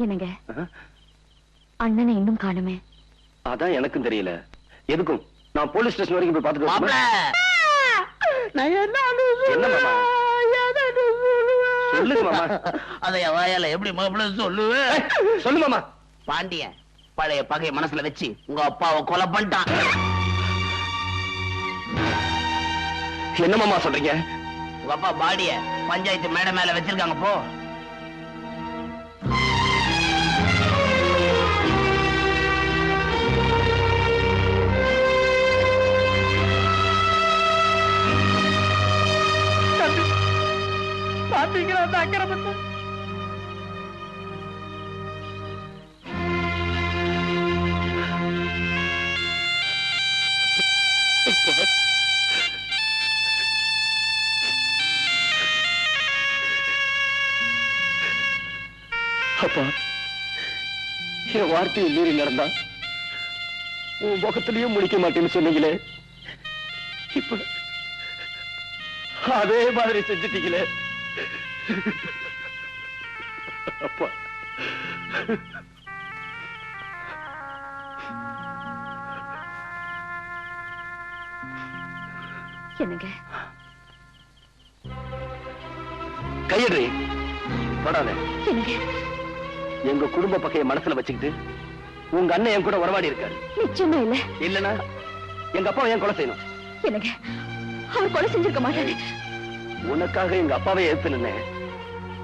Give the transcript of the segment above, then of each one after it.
என்னங்க அண்ணனை இன்னும் காணுமே? அதான் எனக்கும் தெரியல. எதுக்கும் நான் போலீஸ் ஸ்டேஷன் வரைக்கும் போய் பார்த்துட்டு சொல்லுங்க மாமா. அதை வாயால எப்படி மாப்பிள்ள சொல்லுவேன்? சொல்லு மாமா. பாண்டியன் பழைய பகை மனசுல வச்சு உங்க அப்பாவை கொலை பண்ணிட்டான். என்ன மாமா சொல்றீங்க? உங்க அப்பா பாடிய பஞ்சாயத்து மேடை மேல வச்சிருக்காங்க. போ. பாத்தீங்களா அந்த அக்கிரமத்தை? அப்பா, என் வார்த்தையை மீறி நடந்தா உன் முகத்திலையும் முடிக்க மாட்டேன்னு சொன்னீங்களே, இப்ப அதே மாதிரி செஞ்சுட்டீங்களே அப்பா. என்னங்க கையடி படாத. என்னங்க எங்க குடும்ப பகையை மனசுல வச்சுக்கிட்டு உங்க அண்ணன் என் கூட வரவாடி இருக்காரு. நிச்சயமா இல்ல. இல்லன்னா எங்க அப்பாவை ஏன் கொலை செய்யணும்? என்னங்க அவர் கொலை செஞ்சிருக்க மாட்டாரு. உனக்காக எங்க அப்பாவை எதிர்த்து நின்னேன்.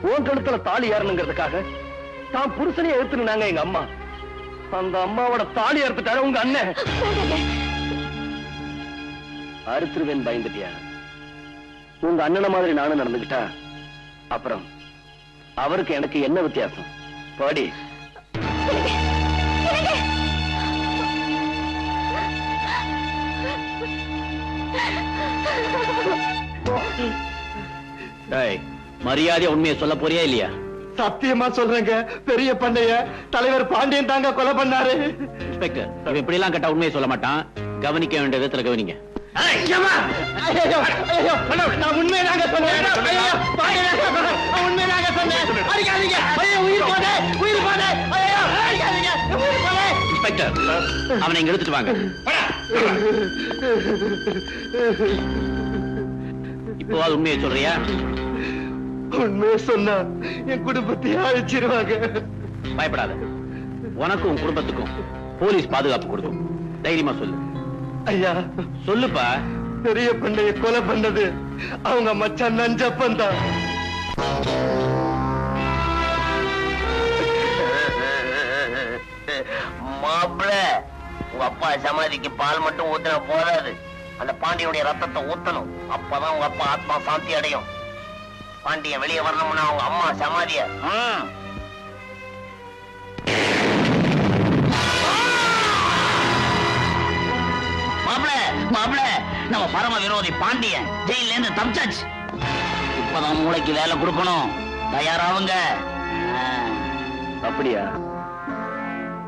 உன் கழுத்துல தாலி ஏறணுங்கிறதுக்காக தான் புருஷனையே எதிர்த்து நின்னாங்க எங்க அம்மா. அந்த அம்மாவோட தாலி அறுத்துட்டாரு உங்க அண்ணன். அறுத்துருவேன் பயந்துட்டியா? உங்க அண்ணன மாதிரி நானும் நடந்துகிட்டா அப்புறம் அவருக்கு எனக்கு என்ன வித்தியாசம்? பாடி. மரியாதையா உண்மையை சொல்ல போறியா இல்லையா? சத்தியமா சொல்றேங்க, பெரிய பண்ணைய தலைவர் பாண்டியன் தாங்க கொலை பண்ணாரு. இன்ஸ்பெக்டர், இவன் இப்படி எல்லாம் கேட்டா உண்மையை சொல்ல மாட்டான். கவனிக்க வேண்டிய விதத்துல கவனிங்க. நான் உண்மையாக சொன்னேன். இன்ஸ்பெக்டர், அவனை இங்க எடுத்துட்டு வாங்க. இப்போ உண்மையை சொல்றியா? உண்மையை சொன்னா என் குடும்பத்தையே அழிச்சிருவாங்க. பயப்படாத, உனக்கும் உன் குடும்பத்துக்கும் போலீஸ் பாதுகாப்பு கொடுக்கும். தைரியமா சொல்லு. ஐயா சொல்லுப்பா. பெரிய பண்ணைய கொலை பண்ணது அவங்க மச்சான் நஞ்சப்பன் தான். மாப்பிள, உங்க அப்பா சமாதிக்கு பால் மட்டும் ஊத்தினா போதாது, அந்த பாண்டியனுடைய ரத்தத்தை ஊத்தணும். அப்பதான் உங்க அப்பா ஆத்மா சாந்தி அடையும். பாண்டியன் வெளியே வரணும்னா அவங்க அம்மா சமாதிய மாப்பிள, நம்ம பரம விரோதி பாண்டியன் ஜெயில இருந்து தப்பிச்சாச்சு. இப்பதான் மூளைக்கு வேலை கொடுக்கணும். தயாராவுங்க. அப்படியா?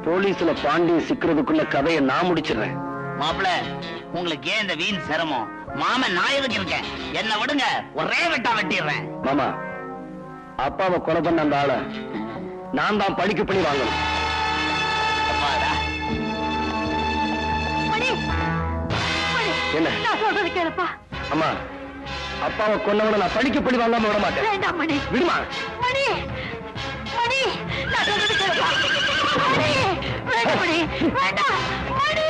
போலீஸ்ல பாண்டியன் சிக்கிறதுக்குள்ள கதையை நான் முடிச்சிடுறேன். மாப்பிள, உங்களுக்கு ஏன் இந்த வீண் சிரமம்? மாமன் நான் எதுக்கு இருக்கேன்? என்ன விடுங்க, ஒரே வெட்டா வெட்டிடுறேன். மாமா, அப்பாவை கொலை பண்ண அந்த ஆளை நான் தான் படிக்க பண்ணி வாங்கணும். என்ன சொல்றது கேளுப்பா. அம்மா, அப்பாவை கொன்னவன நான் படிக்க பண்ணி வாங்காம விட மாட்டேன். வேண்டாம் மணி. விடுமா மணி, மணி, நான் சொல்றது கேளுப்பா. மணி, வேண்டாம் மணி, வேண்டாம் மணி.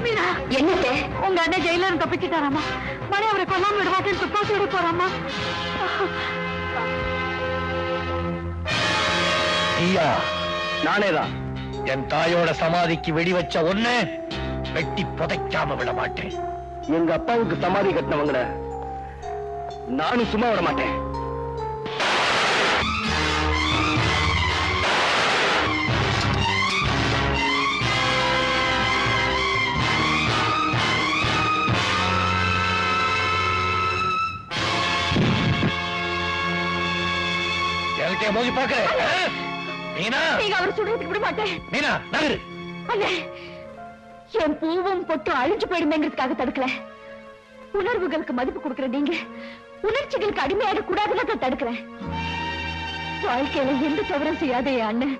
மீனா, என்னது? உங்க அண்ணன் ஜெயில இருந்து தப்பிச்சுட்டாராமா. மணி அவரை கொல்லாம விட மாட்டேன்னு துப்பாக்கி விட போறாமா. ஐயா, நானேதான் என் தாயோட சமாதிக்கு வெடி வச்ச ஒண்ணு வெட்டி புதைக்காம விட மாட்டேன். எங்க அப்பாவுக்கு சமாதி கட்டினவங்கள நானும் சும்மா விட மாட்டேன். எனக்கே மோதி பார்க்கிறேன். நீங்க அவர் சுடுறதுக்கு விட மாட்டேன். மீனா, நகரு. அண்ணே, என் பூவும் பொட்டும் அழிஞ்சு போயிடுமேங்கிறதுக்காக தடுக்கல. உணர்வுகளுக்கு மதிப்பு கொடுக்கிற நீங்க உணர்ச்சிகளுக்கு அடிமையாக கூடாதுன்னு தடுக்கிறேன். வாழ்க்கையில எந்த தவறும் செய்யாத என் அண்ணன்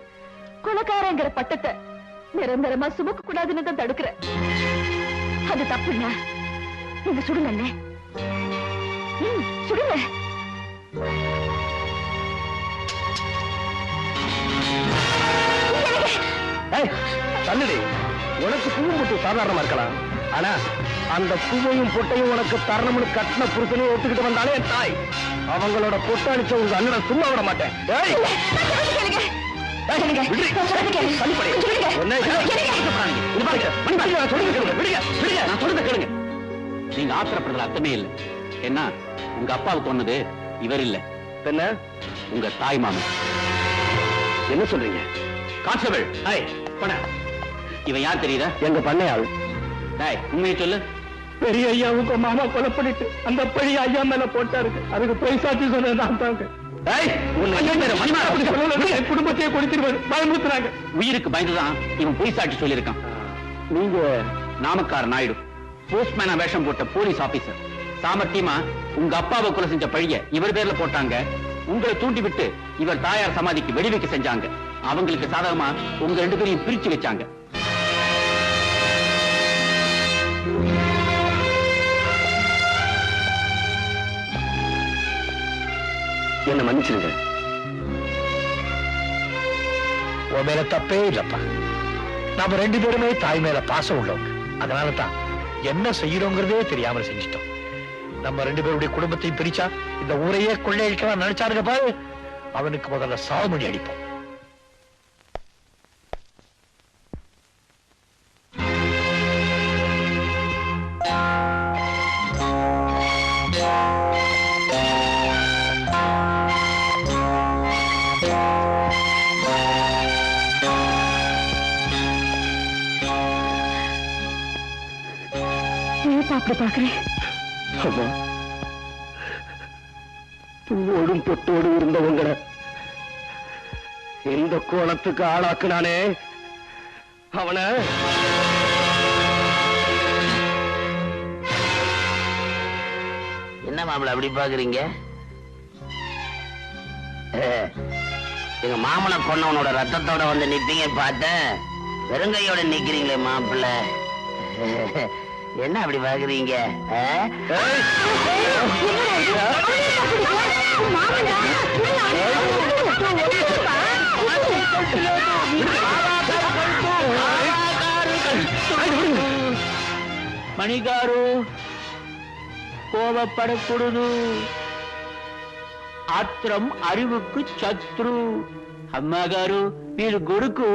கொலைக்காரங்கிற பட்டத்தை நிரந்தரமா சுமக்க கூடாதுன்னு தான் தடுக்கிறேன். அது தப்புண்ணா. நீங்க சுடுங்க அண்ணே. சுடுங்க. தள்ளுடி. உனக்கு பூவும் பொட்டு சாதாரணமா இருக்கலாம், ஆனா அந்த பூவையும் பொட்டையும் உனக்கு தரணும்னு கட்டின புருஷனையும் ஒத்துக்கிட்டு வந்தாலே என் தாய். அவங்களோட பொட்டு அடிச்ச உங்க அண்ணனை சும்மா விட மாட்டேன். நீங்க ஆத்திரப்படுற அர்த்தமே இல்லை. என்ன உங்க அப்பாவுக்கு சொன்னது இவர் இல்ல, என்ன உங்க தாய் மாமன். என்ன சொல்றீங்க? கான்ஸ்டபிள், இவன் யார் தெரியுதா? எங்க பண்ணையாள். உண்மையை சொல்லு. பெரிய ஐயா உங்க மாமா கொலை பண்ணிட்டு அந்த பழி ஐயா மேல போட்டாரு. அதுக்கு போய் சாட்சி சொன்னதான் தாங்க. குடும்பத்தையே கொடுத்துருவாரு. பயமுறுத்துறாங்க. உயிருக்கு பயந்துதான் இவன் பொய் சாட்சி சொல்லியிருக்கான். நீங்க நாமக்கார நாயுடு, போஸ்ட்மேனா வேஷம் போட்ட போலீஸ் ஆபீசர். சாமர்த்தியமா உங்க அப்பாவை கொலை செஞ்ச பழிய இவர் பேர்ல போட்டாங்க. உங்களை தூண்டி விட்டு இவர் தாயார் சமாதிக்கு வெடி வைக்க செஞ்சாங்க. அவங்களுக்கு சாதகமா உங்க 2 பேரையும் பிரிச்சு வச்சாங்க. என்ன மன்னிச்சிருங்க. உன் மேல தப்பே இல்லப்பா. நாம 2 பேருமே தாய் மேல பாசம் உள்ளவங்க. அதனாலதான் என்ன செய்யறோங்கிறதே தெரியாமல் செஞ்சிட்டோம். நம்ம 2 பேருடைய குடும்பத்தையும் பிரிச்சா இந்த ஊரையே கொள்ளையடிக்கலாம் நினைச்சாருங்க பாரு. அவனுக்கு முதல்ல சாவுமணி அடிப்போம். அப்படி பாக்குறேன். அம்மா, பூவோடும் பொட்டோடு இருந்தவங்களை இந்த கோலத்துக்கு ஆளாக்குனானே அவனை என்ன மாப்பிள்ள அப்படி பாக்குறீங்க? எங்க மாமனை கொன்னவனோட ரத்தத்தோட வந்து நிப்பீங்க பார்த்தேன். வெறுங்கையோட நிக்கிறீங்களே மாப்பிள்ள. என்ன அப்படி பாக்குறீங்க? మణిగారు కోపపడకూడదు. ఆత్రం అరివుకు శత్రు. అమ్మగారు మీరు గొడుకు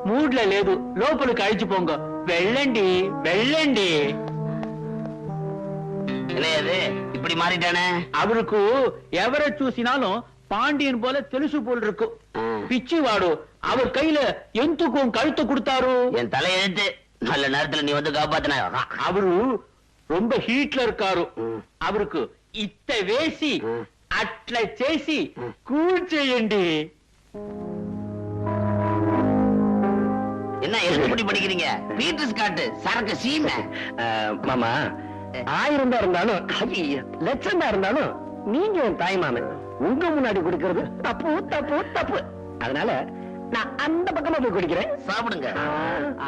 మూడ్ల లేదు, లోపలికి అழிచిపోంగ. వెళ్ళండి వెళ్ళండి. இப்படி மாறிட்டானே. அவருக்கு எவரை చూసినాலும் பாண்டியன் போல తెలుసు போல் இருக்கு. பிச்சிவாடு அவர் கையில எந்துக்கும் கழுத்து கொடுத்தாரு. என் தலையெழுத்து. நல்ல நேரத்துல நீ வந்து காப்பாத்தின. அவரு ரொம்ப ஹீட்ல இருக்காரு. அவருக்கு ఇత్త వేసి అట్లా చేసి కూల్ చేయండి. என்ன எப்படி படிக்கிறீங்க? பீட்டர்ஸ் காட்டு சரக்கு சீமை. மாமா, 1000 தான் இருந்தாலும் 1,00,000 தான் இருந்தாலும் நீங்க என் தாய் மாமன். உங்க முன்னாடி குடிக்கிறது தப்பு தப்பு தப்பு. அதனால நான் அந்த பக்கமா போய் குடிக்கிறேன். சாப்பிடுங்க.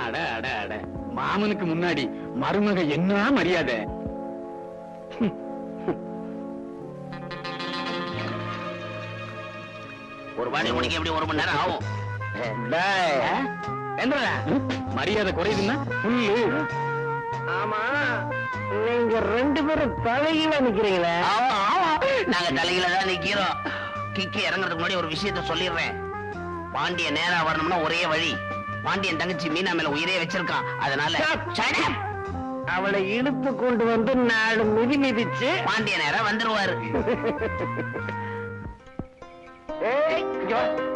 அட அட அட, மாமனுக்கு முன்னாடி மருமக என்ன மரியாதை. ஒரு பாடி மணிக்கு எப்படி 1 மணி நேரம் ஆகும்? மரியாதை குறையுதுன்னா புல்லு. ஆமா, நீங்க 2 பேரும் தலையில நிக்கிறீங்களே. நாங்க தலையில தான் நிக்கிறோம். கிக்கு இறங்குறதுக்கு முன்னாடி ஒரு விஷயத்த சொல்லிடுறேன். பாண்டிய நேரா வரணும்னா ஒரே வழி. பாண்டியன் தங்கச்சி மீனா மேல உயிரே வச்சிருக்கான். அதனால அவளை இழுத்து கொண்டு வந்து 4 மிதி மிதிச்சு பாண்டிய நேரா வந்துருவாரு.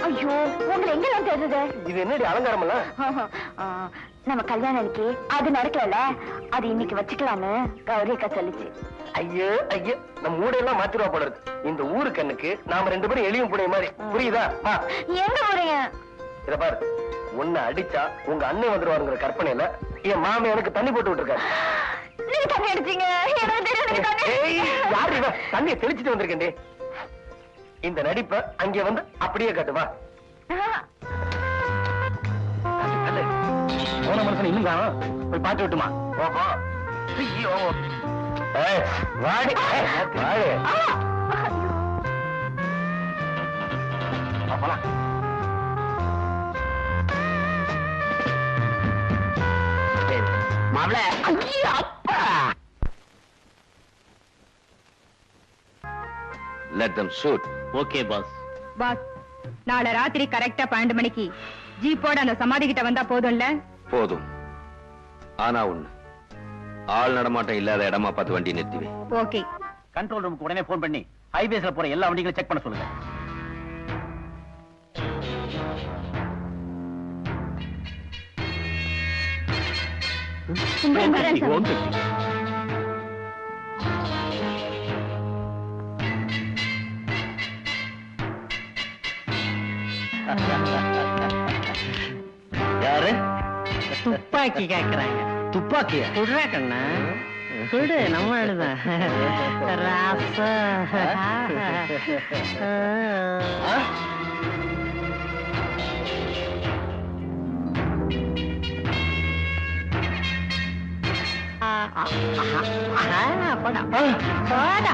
ஐயோ, உங்களை எங்கெல்லாம் தேடுறது? இது என்னடி அலங்காரம் எல்லாம்? நம்ம கல்யாணம் அன்னைக்கு அது நடக்கல, அது இன்னைக்கு வச்சுக்கலான்னு கௌரி அக்கா சொல்லிச்சு. ஐயோ ஐயோ, நம்ம ஊடையெல்லாம் மாத்திருவா போல இருக்கு. இந்த ஊரு கண்ணுக்கு நாம 2 பேரும் எளியும் புடைய மாதிரி. புரியுதா? எங்க போறீங்க? இத பாரு, உன்னை அடிச்சா உங்க அண்ணன் வந்துருவாருங்கிற கற்பனையில என் மாமி எனக்கு தண்ணி போட்டு விட்டுருக்காரு. நீங்க தண்ணி அடிச்சீங்க. எனக்கு தெரியும். யாரு இவ? தண்ணியை தெளிச்சுட்டு வந்திருக்கேன். இந்த நடிப்ப அங்கே வந்து அப்படியே காட்டுவா. போன மனுஷன் இன்னும் காணும். போய் பாட்டு விட்டுமா? ஓஹோ. வாடி வாடி. போலாம். மாப்ள அப்பா. Let them shoot. Okay boss. Boss, நாளை ராத்திரி கரெக்டா 12 மணிக்கு ஜீப்போட அந்த சமாதி கிட்ட வந்தா போதும்ல? போதும். ஆனா ஒண்ணு, ஆள் நடமாட்டம் இல்லாத இடமா பார்த்து வண்டி நிறுத்துவேன். ஓகே. கண்ட்ரோல் ரூமுக்கு உடனே போன் பண்ணி ஹைவேஸ்ல போற எல்லா வண்டிகளையும் செக் பண்ண சொல்லுங்க. யாரு? துப்பாக்கி கேக்குறாங்க. துப்பாக்கியா? குடுறா கண்ணா, குடு. நம்ம எழுதான் ராசா. போடா போடா.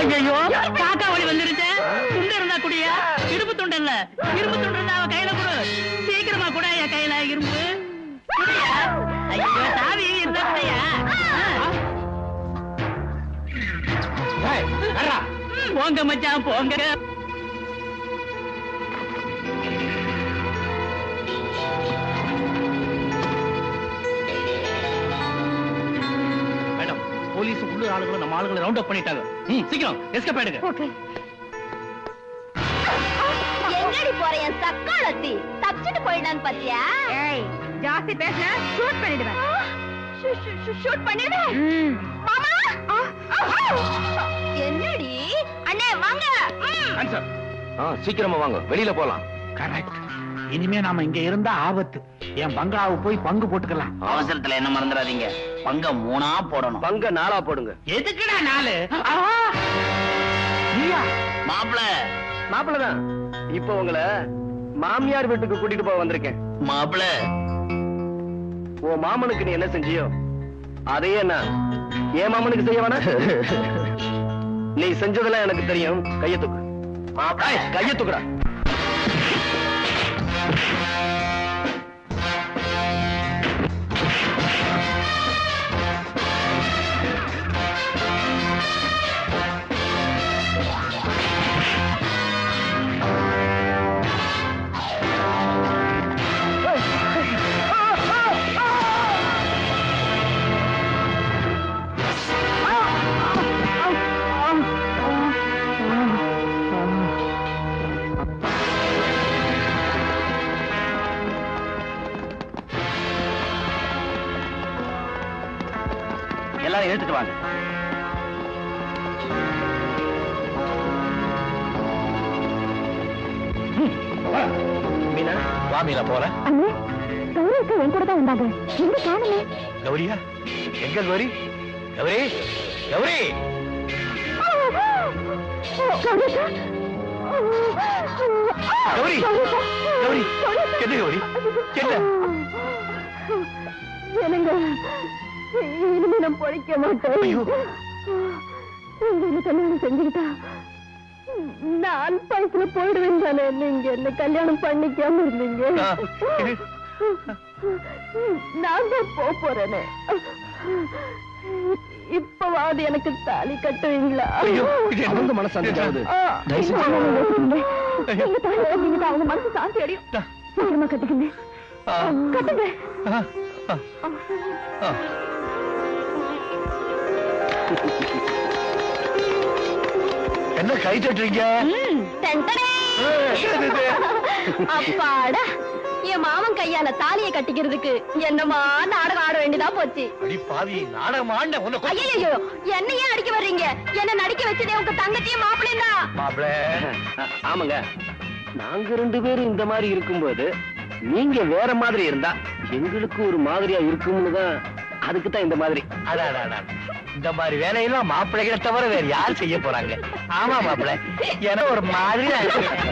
ஐயோ, காக்கா வழி வந்துருச்சு. துண்டு இருந்தா குடியா? இரும்பு துண்டு இல்ல, இரும்பு துண்டு இருந்தா அவ கையில கொடு. சீக்கிரமா கூட என் கையில இரும்பு குடியா. ஐயோ, சாவி இருந்தா குடியா. போங்க மச்சான் போங்க. மேடம், போலீஸ் உள்ளூர் ஆளுங்களும் நம்ம ஆளுங்களை ரவுண்ட் அப் பண்ணிட்டாங்க. சீக்கிரம் எஸ்கேப் ஆயிடுங்க. ஓகே. எங்கடி போற என் சக்காலத்தி? தப்பிச்சிட்டு போயிடான்னு பாத்தியா? ஏய், ஜாஸ்தி பேசுன ஷூட் பண்ணிடுவேன். ஷூட் பண்ணிடுவேன். மாமா, என்னடி? அண்ணே வாங்க. ஆன்சர். சீக்கிரமா வாங்க, வெளியில போலாம். கரெக்ட். இனிமே நாம இங்க இருந்தா ஆபத்து. என் பங்களாவை போய் பங்கு போட்டுக்கலாம். அவசரத்துல என்ன மறந்துடாதீங்க, பங்க 3ஆ போடணும். பங்க 4ஆ போடுங்க. எதுக்குடா 4? மாப்பிள மாப்பிள்ளதான். இப்ப உங்களை மாமியார் வீட்டுக்கு கூட்டிட்டு போக வந்திருக்கேன். மாப்பிள, உன் மாமனுக்கு நீ என்ன செஞ்சியோ அதையே நான் என் மாமனுக்கு செய்ய வேணா? நீ செஞ்சதெல்லாம் எனக்கு தெரியும். கைய தூக்கு. கைய தூக்குடா. எல்லாரும் எடுத்துட்டு வாங்க. மீனா, வா மீனா போல. அண்ணே, கௌரிக்கு என் கூட தான் வந்தாங்க. எங்க காணுமே? கௌரியா? எங்க கௌரி? கௌரி, கௌரி. கௌரி, கௌரி, என்ன கௌரி? என்ன? என்னங்க, இனிமே நான் பொழைக்க மாட்டேன். நீங்க என்ன கல்யாணம் செஞ்சுக்கிட்டா நான் பைசல போயிடுவேன் தானே. நீங்க என்ன கல்யாணம் பண்ணிக்காம இருந்தீங்க. நான் தான் போறேனே. இப்பவாது எனக்கு தாலி கட்டுவீங்களா? அவங்க மனசு அவங்க மனசு சாந்தி அடையும். சீக்கிரமா கட்டுக்குங்க. கட்டுங்க. என்ன கை தட்டுறீங்க? அப்பாடா, என் மாமன் கையால தாலியை கட்டிக்கிறதுக்கு என்னமா நாடகம் ஆட வேண்டியதா போச்சு. அடி பாவி, நாடகம் ஆண்ட உனக்கு. ஐயோ, என்ன ஏன் அடிக்க வர்றீங்க? என்ன நடிக்க வச்சதே உங்க தங்கச்சியும் மாப்பிள்ளையும் தான். மாப்பிள, ஆமாங்க, நாங்க 2 பேரும் இந்த மாதிரி இருக்கும்போது நீங்க வேற மாதிரி இருந்தா எங்களுக்கு ஒரு மாதிரியா இருக்கும்னு தான், அதுக்கு தான் இந்த மாதிரி. அடாடா, இந்த மாதிரி வேலையெல்லாம் மாப்பிள்ளைகளை தவிர வேற யார் செய்ய போறாங்க? ஆமா மாப்பிள்ள, ஏன்னா ஒரு மாதிரி